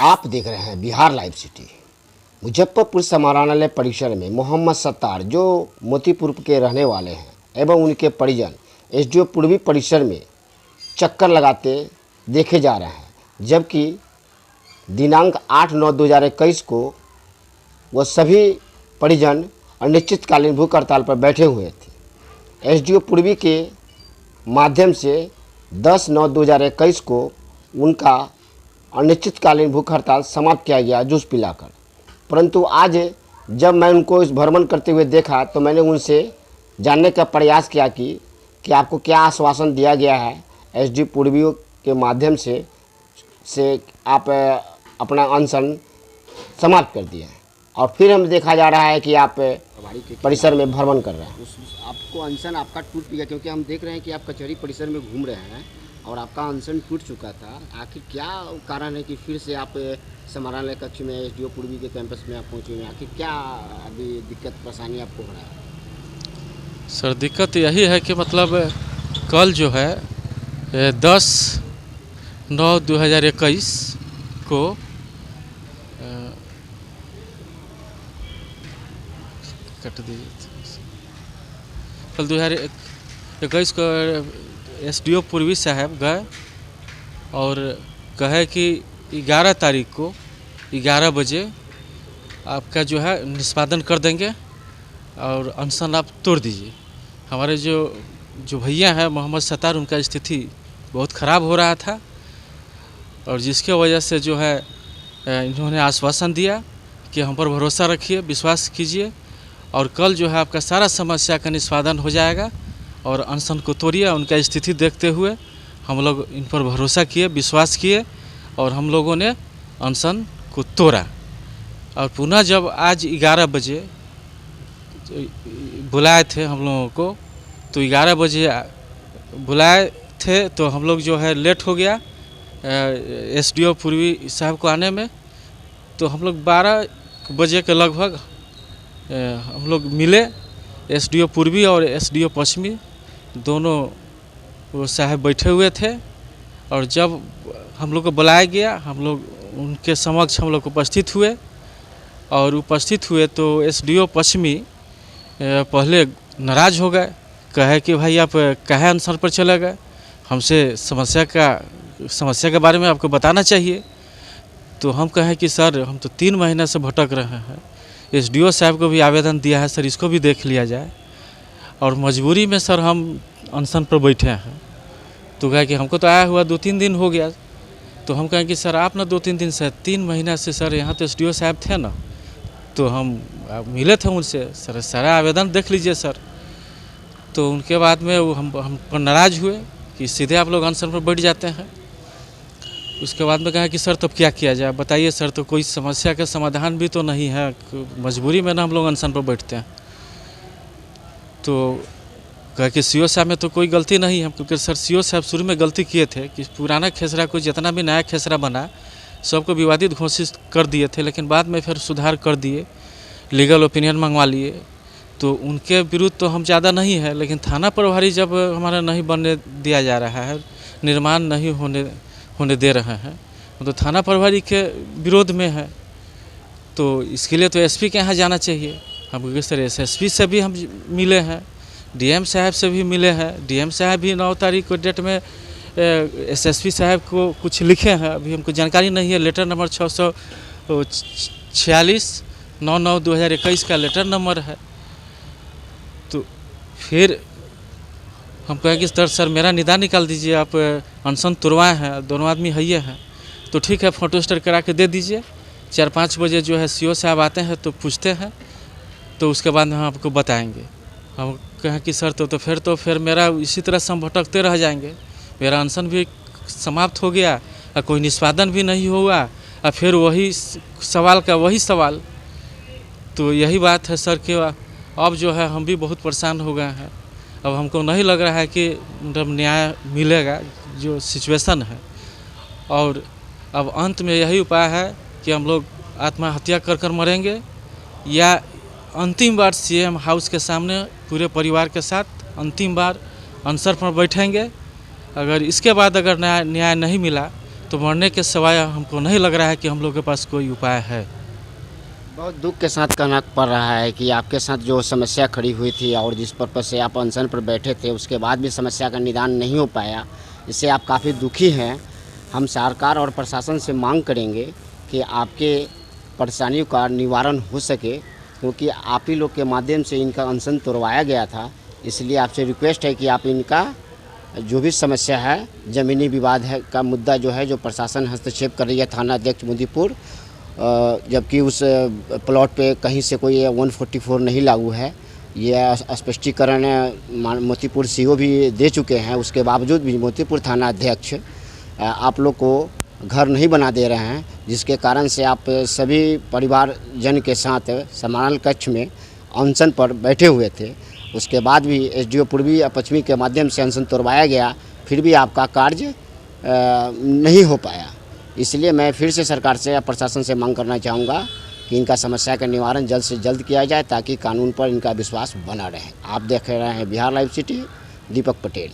आप देख रहे हैं बिहार लाइव सिटी। मुजफ्फरपुर समाहरणालय परिसर में मोहम्मद सत्तार जो मोतीपुर के रहने वाले हैं एवं उनके परिजन एसडीओ पूर्वी परिसर में चक्कर लगाते देखे जा रहे हैं, जबकि दिनांक 8/9/2021 को वह सभी परिजन अनिश्चितकालीन भूख हड़ताल पर बैठे हुए थे। एसडीओ पूर्वी के माध्यम से 10/9/2021 को उनका अनिश्चितकालीन भूख हड़ताल समाप्त किया गया जूस पिलाकर। परंतु आज जब मैं उनको इस भ्रमण करते हुए देखा तो मैंने उनसे जानने का प्रयास किया कि आपको क्या आश्वासन दिया गया है एसडीओ पूर्वी के माध्यम से आप अपना अनशन समाप्त कर दिए हैं, और फिर हम देखा जा रहा है कि आप परिसर में भ्रमण कर रहे हैं। आपको अनशन आपका टूट गया, क्योंकि हम देख रहे हैं कि आप कचहरी परिसर में घूम रहे हैं और आपका अनशन टूट चुका था। आखिर क्या कारण है कि फिर से आप समाहरणालय कक्ष में एसडीओ पूर्वी के कैंपस में आप पहुँचे हुए हैं? आखिर क्या अभी दिक्कत परेशानी आपको हो रहा है? सर दिक्कत यही है कि मतलब कल जो है 10/9/2021 को कट दीजिए। कल 2021 को एसडीओ पूर्वी साहब गए और कहे कि 11 तारीख को 11 बजे आपका जो है निष्पादन कर देंगे और अनशन आप तोड़ दीजिए। हमारे जो भैया हैं मोहम्मद सत्तार, उनका स्थिति बहुत ख़राब हो रहा था और जिसके वजह से जो है इन्होंने आश्वासन दिया कि हम पर भरोसा रखिए, विश्वास कीजिए और कल जो है आपका सारा समस्या का निष्पादन हो जाएगा और अनशन को तोड़िए। उनका स्थिति देखते हुए हम लोग इन पर भरोसा किए, विश्वास किए और हम लोगों ने अनशन को तोड़ा। और पुनः जब आज 11 बजे बुलाए थे हम लोगों को, तो 11 बजे बुलाए थे तो हम लोग जो है लेट हो गया एसडीओ पूर्वी साहब को आने में। तो हम लोग 12 बजे के लगभग हम लोग मिले। एसडीओ पूर्वी और एसडीओ पश्चिमी दोनों वो साहब बैठे हुए थे और जब हम लोग को बुलाया गया हम लोग उनके समक्ष हम लोग उपस्थित हुए और उपस्थित हुए तो एसडीओ पश्चिमी पहले नाराज़ हो गए, कहे कि भाई आप काहे अनशन पर चले गए, हमसे समस्या के बारे में आपको बताना चाहिए। तो हम कहें कि सर हम तो 3 महीने से भटक रहे हैं, एसडीओ साहब को भी आवेदन दिया है सर, इसको भी देख लिया जाए और मजबूरी में सर हम अनशन पर बैठे हैं। तो कहे कि हमको तो आया हुआ 2-3 दिन हो गया। तो हम कहें कि सर आप ना 2-3 दिन से 3 महीना से सर यहाँ तो एसडीओ साहब थे ना, तो हम मिले थे उनसे, सर सारा आवेदन देख लीजिए सर। तो उनके बाद में वो हम पर नाराज़ हुए कि सीधे आप लोग अनशन पर बैठ जाते हैं। उसके बाद में कहा कि सर तब क्या किया जाए बताइए सर, तो कोई समस्या का समाधान भी तो नहीं है, मजबूरी में ना हम लोग अनशन पर बैठते हैं। तो कहा कि सीओ साहब में तो कोई गलती नहीं है, क्योंकि सर सीओ साहब शुरू में गलती किए थे कि पुराना खेसरा को जितना भी नया खेसरा बना सबको विवादित घोषित कर दिए थे, लेकिन बाद में फिर सुधार कर दिए, लीगल ओपिनियन मंगवा लिए। तो उनके विरुद्ध तो हम ज़्यादा नहीं है, लेकिन थाना प्रभारी जब हमारा नहीं बनने दिया जा रहा है, निर्माण नहीं होने दे रहे हैं, तो थाना प्रभारी के विरोध में है। तो इसके लिए तो एसपी के यहाँ जाना चाहिए। हम सर एसएसपी से भी हम मिले हैं, डीएम साहब से भी मिले हैं। डीएम साहब भी 9 तारीख को डेट में एसएसपी साहब को कुछ लिखे हैं, अभी हमको जानकारी नहीं है। लेटर नंबर 646 9/9/2021 का लेटर नंबर है। तो फिर हम कहें कि सर मेरा निदान निकाल दीजिए, आप अनशन तुड़वाए हैं, दोनों आदमी है हैं, तो ठीक है फ़ोटो स्टेट करा के दे दीजिए। 4-5 बजे जो है सीओ साहब आते हैं तो पूछते हैं, तो उसके बाद हम आपको बताएंगे। हम कहें कि सर तो फिर मेरा इसी तरह से हम भटकते रह जाएंगे, मेरा अनशन भी समाप्त हो गया और कोई निष्पादन भी नहीं हुआ और फिर वही सवाल का वही सवाल। तो यही बात है सर कि अब जो है हम भी बहुत परेशान हो गए हैं। अब हमको नहीं लग रहा है कि मतलब न्याय मिलेगा जो सिचुएशन है, और अब अंत में यही उपाय है कि हम लोग आत्महत्या कर मरेंगे या अंतिम बार सीएम हाउस के सामने पूरे परिवार के साथ अंतिम बार अनशन पर बैठेंगे। अगर इसके बाद अगर न्याय नहीं मिला तो मरने के सिवाय हमको नहीं लग रहा है कि हम लोग के पास कोई उपाय है। बहुत दुख के साथ कहना पड़ रहा है कि आपके साथ जो समस्या खड़ी हुई थी और जिस पर्पज़ से आप अनशन पर बैठे थे, उसके बाद भी समस्या का निदान नहीं हो पाया, इससे आप काफ़ी दुखी हैं। हम सरकार और प्रशासन से मांग करेंगे कि आपके परेशानियों का निवारण हो सके, क्योंकि आप ही लोग के माध्यम से इनका अनशन तोड़वाया गया था। इसलिए आपसे रिक्वेस्ट है कि आप इनका जो भी समस्या है, ज़मीनी विवाद है का मुद्दा जो है, जो प्रशासन हस्तक्षेप कर रही है थाना अध्यक्ष मोतीपुर, जबकि उस प्लॉट पे कहीं से कोई 144 नहीं लागू है, यह स्पष्टीकरण मोतीपुर सीओ भी दे चुके हैं। उसके बावजूद भी मोतीपुर थाना अध्यक्ष आप लोग को घर नहीं बना दे रहे हैं, जिसके कारण से आप सभी परिवारजन के साथ समानाल कक्ष में अनशन पर बैठे हुए थे। उसके बाद भी एसडीओ पूर्वी और पश्चिमी के माध्यम से अनशन तोड़वाया गया, फिर भी आपका कार्य नहीं हो पाया। इसलिए मैं फिर से सरकार से या प्रशासन से मांग करना चाहूँगा कि इनका समस्या का निवारण जल्द से जल्द किया जाए, ताकि कानून पर इनका विश्वास बना रहे। आप देख रहे हैं बिहार लाइव सिटी, दीपक पटेल।